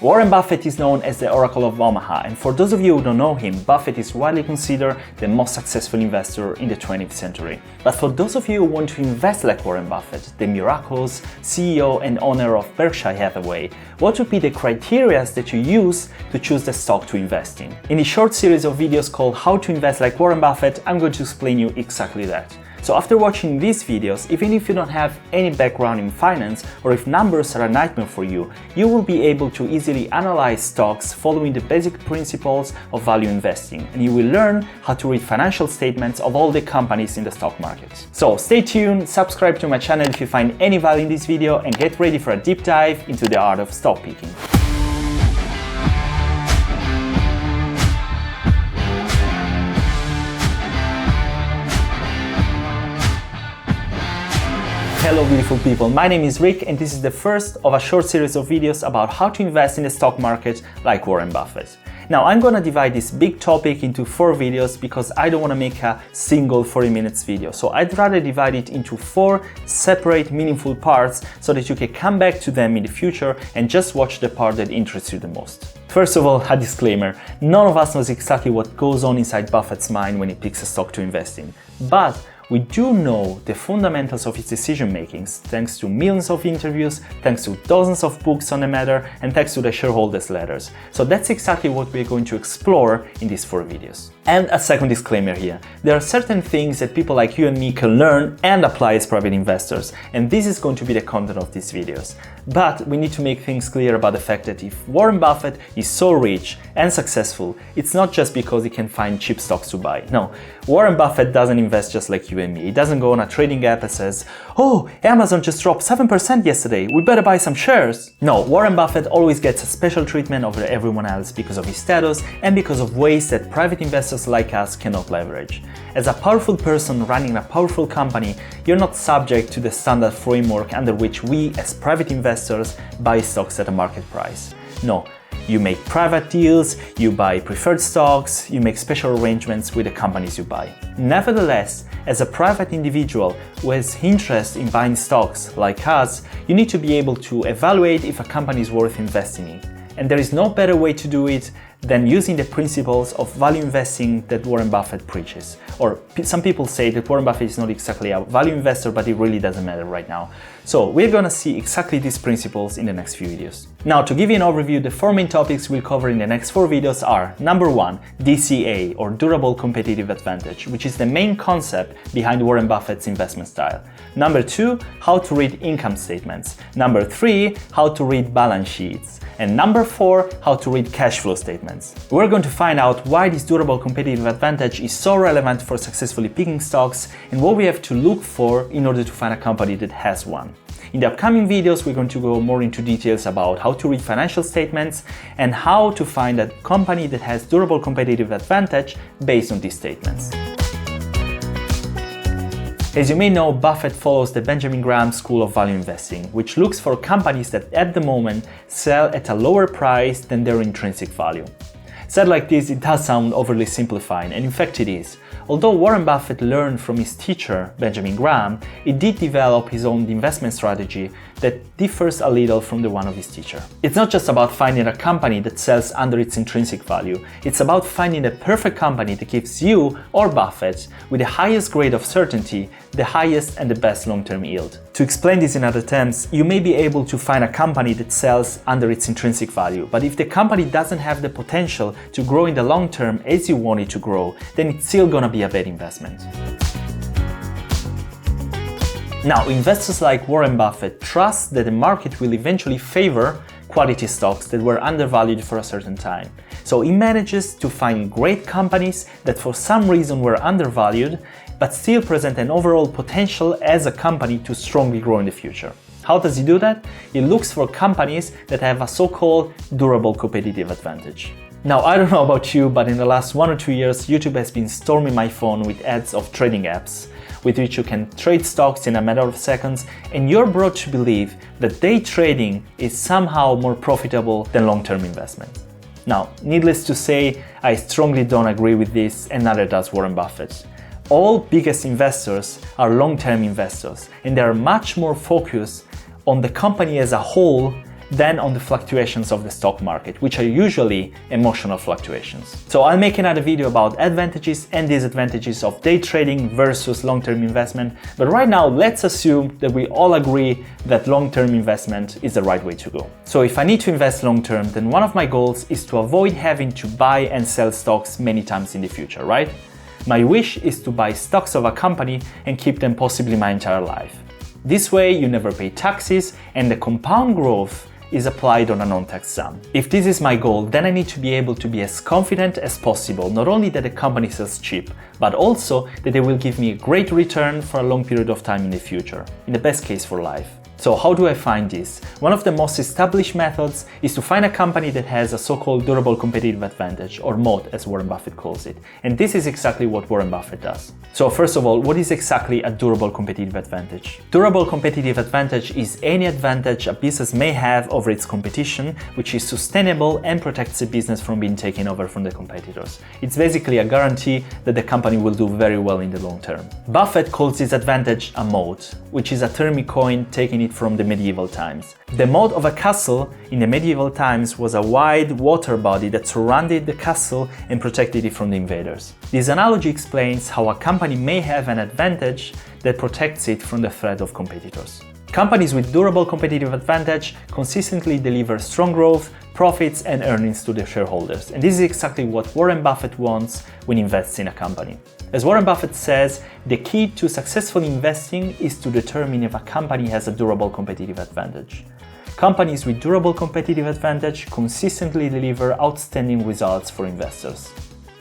Warren Buffett is known as the Oracle of Omaha, and for those of you who don't know him, Buffett is widely considered the most successful investor in the 20th century. But for those of you who want to invest like Warren Buffett, the miraculous CEO and owner of Berkshire Hathaway, what would be the criteria that you use to choose the stock to invest in? In this short series of videos called How to Invest Like Warren Buffett, I'm going to explain you exactly that. So after watching these videos, even if you don't have any background in finance or if numbers are a nightmare for you, you will be able to easily analyze stocks following the basic principles of value investing, and you will learn how to read financial statements of all the companies in the stock market. So stay tuned, subscribe to my channel if you find any value in this video, and get ready for a deep dive into the art of stock picking. Hello beautiful people, my name is Rick and this is the first of a short series of videos about how to invest in the stock market like Warren Buffett. Now I'm gonna divide this big topic into 4 videos because I don't wanna make a single 40 minutes video. So I'd rather divide it into 4 separate meaningful parts so that you can come back to them in the future and just watch the part that interests you the most. First of all, a disclaimer, none of us knows exactly what goes on inside Buffett's mind when he picks a stock to invest in. But we do know the fundamentals of his decision makings thanks to millions of interviews, thanks to dozens of books on the matter, and thanks to the shareholders' letters. So that's exactly what we're going to explore in these 4 videos. And a second disclaimer here. There are certain things that people like you and me can learn and apply as private investors, and this is going to be the content of these videos. But we need to make things clear about the fact that if Warren Buffett is so rich and successful, it's not just because he can find cheap stocks to buy. No, Warren Buffett doesn't invest just like you and me. He doesn't go on a trading app and says, "Oh, Amazon just dropped 7% yesterday, we better buy some shares." No, Warren Buffett always gets a special treatment over everyone else because of his status and because of ways that private investors like us cannot leverage. As a powerful person running a powerful company, you're not subject to the standard framework under which we as private investors buy stocks at a market price. No, you make private deals, you buy preferred stocks, you make special arrangements with the companies you buy. Nevertheless, as a private individual who has interest in buying stocks like us, you need to be able to evaluate if a company is worth investing in. And there is no better way to do it than using the principles of value investing that Warren Buffett preaches. Or some people say that Warren Buffett is not exactly a value investor, but it really doesn't matter right now. So we're gonna see exactly these principles in the next few videos. Now to give you an overview, the 4 main topics we'll cover in the next 4 videos are: number 1, DCA or Durable Competitive Advantage, which is the main concept behind Warren Buffett's investment style. Number 2, how to read income statements. Number 3, how to read balance sheets. And number 4, how to read cash flow statements. We're going to find out why this durable competitive advantage is so relevant for successfully picking stocks and what we have to look for in order to find a company that has one. In the upcoming videos, we're going to go more into details about how to read financial statements and how to find a company that has durable competitive advantage based on these statements. As you may know, Buffett follows the Benjamin Graham School of Value Investing, which looks for companies that at the moment sell at a lower price than their intrinsic value. Said like this, it does sound overly simplifying, and in fact it is. Although Warren Buffett learned from his teacher, Benjamin Graham, he did develop his own investment strategy that differs a little from the one of his teacher. It's not just about finding a company that sells under its intrinsic value, it's about finding the perfect company that gives you, or Buffett, with the highest grade of certainty, the highest and the best long-term yield. To explain this in other terms, you may be able to find a company that sells under its intrinsic value, but if the company doesn't have the potential to grow in the long term as you want it to grow, then it's still gonna be a bad investment. Now, investors like Warren Buffett trust that the market will eventually favor quality stocks that were undervalued for a certain time. So he manages to find great companies that for some reason were undervalued, but still present an overall potential as a company to strongly grow in the future. How does he do that? He looks for companies that have a so-called durable competitive advantage. Now, I don't know about you, but in the last 1 or 2 years, YouTube has been storming my phone with ads of trading apps, with which you can trade stocks in a matter of seconds, and you're brought to believe that day trading is somehow more profitable than long-term investment. Now, needless to say, I strongly don't agree with this, and neither does Warren Buffett. All biggest investors are long-term investors, and they are much more focused on the company as a whole than on the fluctuations of the stock market, which are usually emotional fluctuations. So I'll make another video about advantages and disadvantages of day trading versus long-term investment, but right now let's assume that we all agree that long-term investment is the right way to go. So if I need to invest long-term, then one of my goals is to avoid having to buy and sell stocks many times in the future, right? My wish is to buy stocks of a company and keep them possibly my entire life. This way you never pay taxes and the compound growth is applied on a non-tax sum. If this is my goal, then I need to be able to be as confident as possible, not only that the company sells cheap, but also that they will give me a great return for a long period of time in the future, in the best case for life. So how do I find this? One of the most established methods is to find a company that has a so-called durable competitive advantage, or Moat as Warren Buffett calls it. And this is exactly what Warren Buffett does. So first of all, what is exactly a durable competitive advantage? Durable competitive advantage is any advantage a business may have over its competition, which is sustainable and protects the business from being taken over from the competitors. It's basically a guarantee that the company will do very well in the long term. Buffett calls this advantage a moat, which is a term he coined taking it from the medieval times. The moat of a castle in the medieval times was a wide water body that surrounded the castle and protected it from the invaders. This analogy explains how a company may have an advantage that protects it from the threat of competitors. Companies with durable competitive advantage consistently deliver strong growth, profits and earnings to their shareholders. And this is exactly what Warren Buffett wants when he invests in a company. As Warren Buffett says, the key to successful investing is to determine if a company has a durable competitive advantage. Companies with durable competitive advantage consistently deliver outstanding results for investors.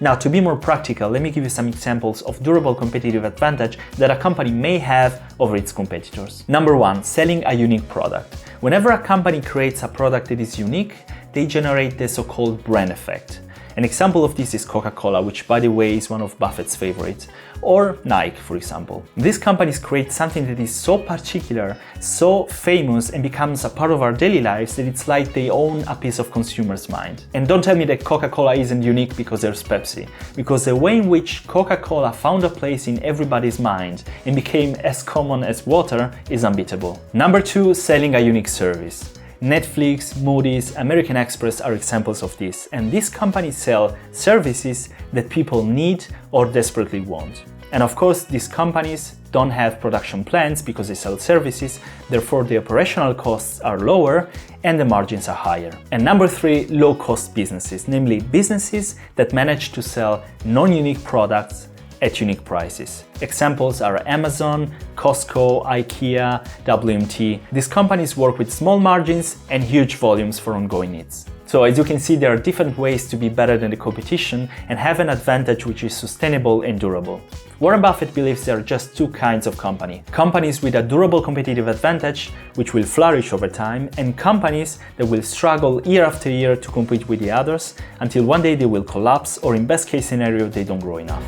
Now, to be more practical, let me give you some examples of durable competitive advantage that a company may have over its competitors. Number one, selling a unique product. Whenever a company creates a product that is unique, they generate the so-called brand effect. An example of this is Coca-Cola, which by the way is one of Buffett's favorites, or Nike, for example. These companies create something that is so particular, so famous, and becomes a part of our daily lives that it's like they own a piece of consumer's mind. And don't tell me that Coca-Cola isn't unique because there's Pepsi, because the way in which Coca-Cola found a place in everybody's mind and became as common as water is unbeatable. Number two, selling a unique service. Netflix, Moody's, American Express are examples of this, and these companies sell services that people need or desperately want. And of course, these companies don't have production plants because they sell services, therefore the operational costs are lower and the margins are higher. And number three, low-cost businesses, namely businesses that manage to sell non-unique products at unique prices. Examples are Amazon, Costco, IKEA, WMT. These companies work with small margins and huge volumes for ongoing needs. So as you can see, there are different ways to be better than the competition and have an advantage which is sustainable and durable. Warren Buffett believes there are just two kinds of company. Companies with a durable competitive advantage, which will flourish over time, and companies that will struggle year after year to compete with the others until one day they will collapse, or in best case scenario, they don't grow enough.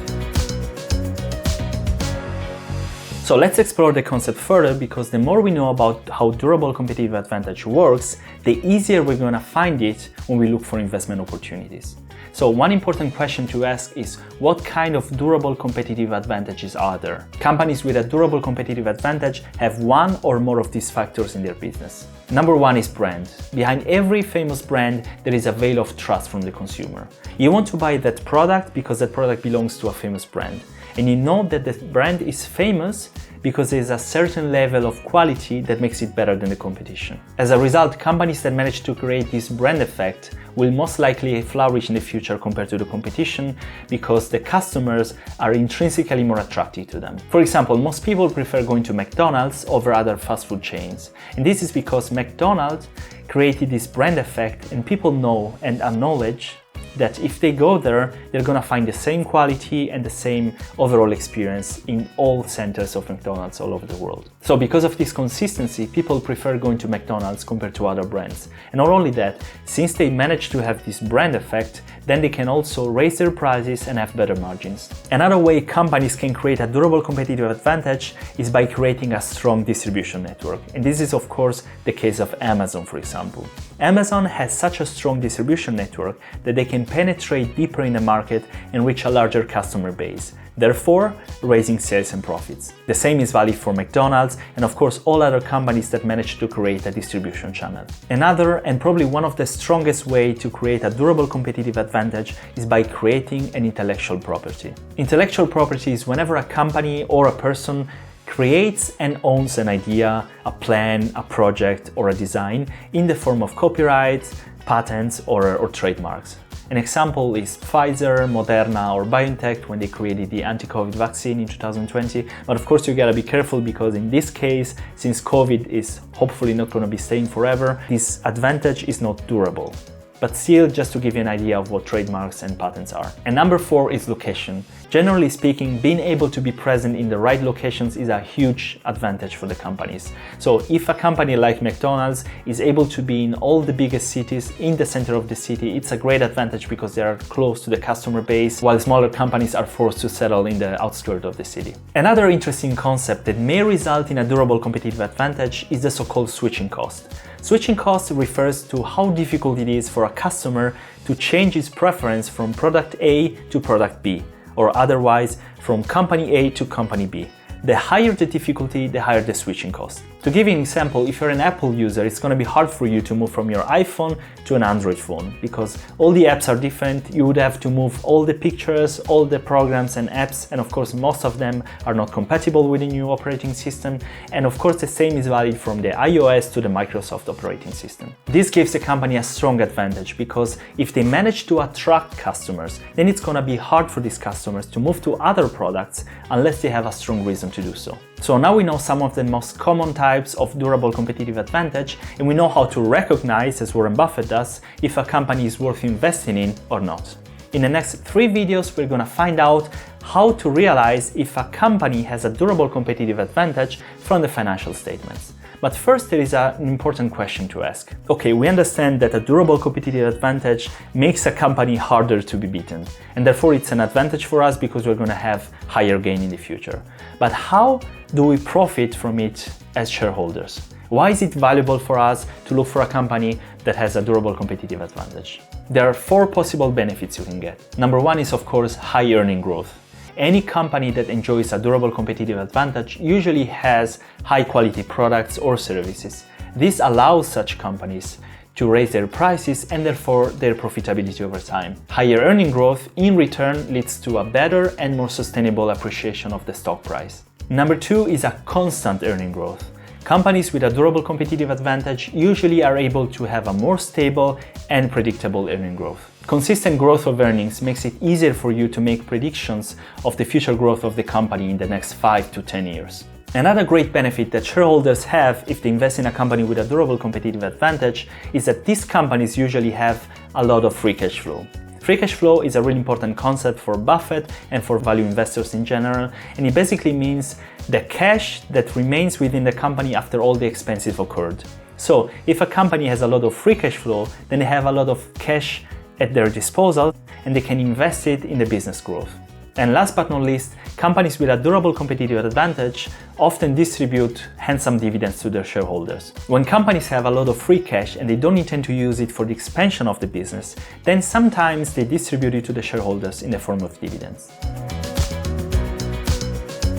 So let's explore the concept further, because the more we know about how durable competitive advantage works, the easier we're going to find it when we look for investment opportunities. So one important question to ask is, what kind of durable competitive advantages are there? Companies with a durable competitive advantage have one or more of these factors in their business. Number one is brand. Behind every famous brand, there is a veil of trust from the consumer. You want to buy that product because that product belongs to a famous brand. And you know that the brand is famous because there is a certain level of quality that makes it better than the competition. As a result, companies that manage to create this brand effect will most likely flourish in the future compared to the competition, because the customers are intrinsically more attractive to them. For example, most people prefer going to McDonald's over other fast food chains. And this is because McDonald's created this brand effect, and people know and acknowledge that if they go there, they're gonna find the same quality and the same overall experience in all centers of McDonald's all over the world. So because of this consistency, people prefer going to McDonald's compared to other brands. And not only that, since they manage to have this brand effect, then they can also raise their prices and have better margins. Another way companies can create a durable competitive advantage is by creating a strong distribution network. And this is of course the case of Amazon, for example. Amazon has such a strong distribution network that they can penetrate deeper in the market and reach a larger customer base. therefore raising sales and profits. The same is valid for McDonald's and of course all other companies that manage to create a distribution channel. Another and probably one of the strongest ways to create a durable competitive advantage is by creating an intellectual property. Intellectual property is whenever a company or a person creates and owns an idea, a plan, a project, or a design in the form of copyrights, patents, or trademarks. An example is Pfizer, Moderna, or BioNTech when they created the anti-COVID vaccine in 2020. But of course you gotta be careful because in this case, since COVID is hopefully not gonna be staying forever, this advantage is not durable. But still, just to give you an idea of what trademarks and patents are. And number 4 is location. Generally speaking, being able to be present in the right locations is a huge advantage for the companies. So if a company like McDonald's is able to be in all the biggest cities in the center of the city, it's a great advantage because they are close to the customer base, while smaller companies are forced to settle in the outskirts of the city. Another interesting concept that may result in a durable competitive advantage is the so-called switching cost. Switching cost refers to how difficult it is for a customer to change his preference from product A to product B, or otherwise from company A to company B. The higher the difficulty, the higher the switching cost. To give you an example, if you're an Apple user, it's going to be hard for you to move from your iPhone to an Android phone because all the apps are different. You would have to move all the pictures, all the programs and apps, and of course most of them are not compatible with the new operating system. And of course the same is valid from the iOS to the Microsoft operating system. This gives the company a strong advantage because if they manage to attract customers, then it's going to be hard for these customers to move to other products unless they have a strong reason to do so. So now we know some of the most common types of durable competitive advantage, and we know how to recognize, as Warren Buffett does, if a company is worth investing in or not. In the next 3 videos, we're going to find out how to realize if a company has a durable competitive advantage from the financial statements. But first, there is an important question to ask. Okay, we understand that a durable competitive advantage makes a company harder to be beaten, and therefore it's an advantage for us because we're going to have higher gain in the future. But how do we profit from it as shareholders? Why is it valuable for us to look for a company that has a durable competitive advantage? There are 4 possible benefits you can get. Number 1 is, of course, high earning growth. Any company that enjoys a durable competitive advantage usually has high quality products or services. This allows such companies to raise their prices and therefore their profitability over time. Higher earning growth in return leads to a better and more sustainable appreciation of the stock price. Number 2 is a constant earning growth. Companies with a durable competitive advantage usually are able to have a more stable and predictable earning growth. Consistent growth of earnings makes it easier for you to make predictions of the future growth of the company in the next 5 to 10 years. Another great benefit that shareholders have if they invest in a company with a durable competitive advantage is that these companies usually have a lot of free cash flow. Free cash flow is a really important concept for Buffett and for value investors in general, and it basically means the cash that remains within the company after all the expenses occurred. So if a company has a lot of free cash flow, then they have a lot of cash at their disposal and they can invest it in the business growth. And last but not least, companies with a durable competitive advantage often distribute handsome dividends to their shareholders. When companies have a lot of free cash and they don't intend to use it for the expansion of the business, then sometimes they distribute it to the shareholders in the form of dividends.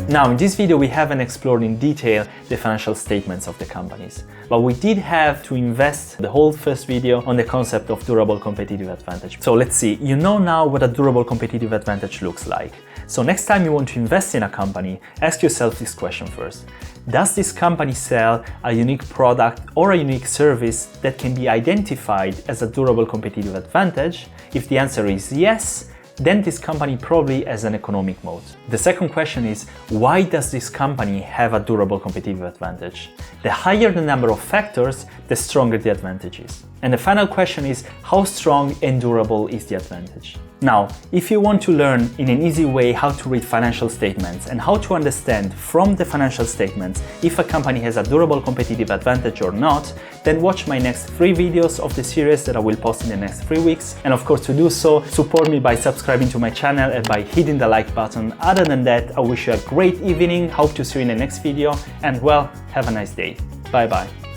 Now, in this video, we haven't explored in detail the financial statements of the companies, but we did have to invest the whole first video on the concept of durable competitive advantage. So let's see, you know now what a durable competitive advantage looks like. So next time you want to invest in a company, ask yourself this question first. Does this company sell a unique product or a unique service that can be identified as a durable competitive advantage? If the answer is yes, then this company probably has an economic moat. The second question is, why does this company have a durable competitive advantage? The higher the number of factors, the stronger the advantage is. And the final question is, how strong and durable is the advantage? Now, if you want to learn in an easy way how to read financial statements and how to understand from the financial statements if a company has a durable competitive advantage or not, then watch my next 3 videos of the series that I will post in the next 3 weeks. And of course, to do so, support me by subscribing to my channel and by hitting the like button. Other than that, I wish you a great evening, hope to see you in the next video, and well, have a nice day. Bye bye.